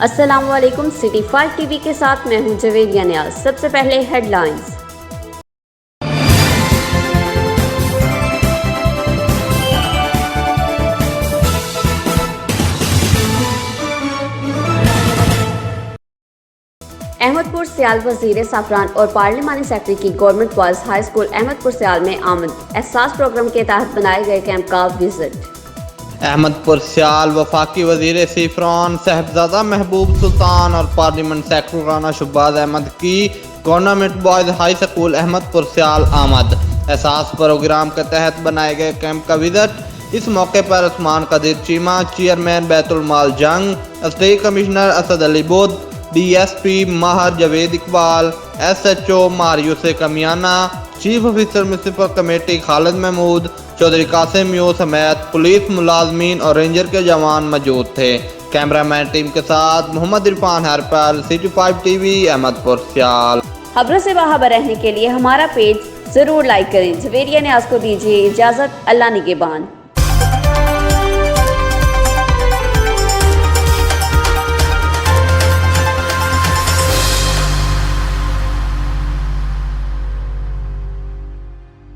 अस्सलामुअलैकुम। City 5 TV के साथ मैं हूं जवेरिया नियाज। सबसे पहले हेडलाइंस। अहमदपुर सियाल वजीर साफरान और पार्लिमानी सेक्रेटरी की government boys high school Ahmadpur Sial में आमद। एहसास प्रोग्राम के तहत बनाए गए कैंप का विजिट। अहमदपुर सियाल वफाकी वजीर साफरान साहबजादा महबूब सुल्तान और पार्लियामेंट सेक्रेटरी राना शहबाज अहमद की government boys high school Ahmadpur Sial आमद। एहसास प्रोग्राम के तहत बनाए गए कैंप का विजिट। इस मौके पर Usman Qadir Cheema, chairman Baitul Mal Jhang, state commissioner Asad Ali बुद्ध, DSP माहर जवेद इकबाल, SHO मारियूस कमियाना, chief officer municipal committee Khalid Mahmood, Chaudhry Qasim यूं समेत पुलिस मुलाजमीन और रेंजर के जवान मौजूद थे। कैमरामैन टीम के साथ मोहम्मद इरफान हरपल, सिटी 5 टीवी अहमदपुर सियाल। खबरों से बाखबर रहने के लिए हमारा पेज जरूर लाइक करें। जवेरिया नियाज को दीजिए इजाजत। अल्लाह निगहबान।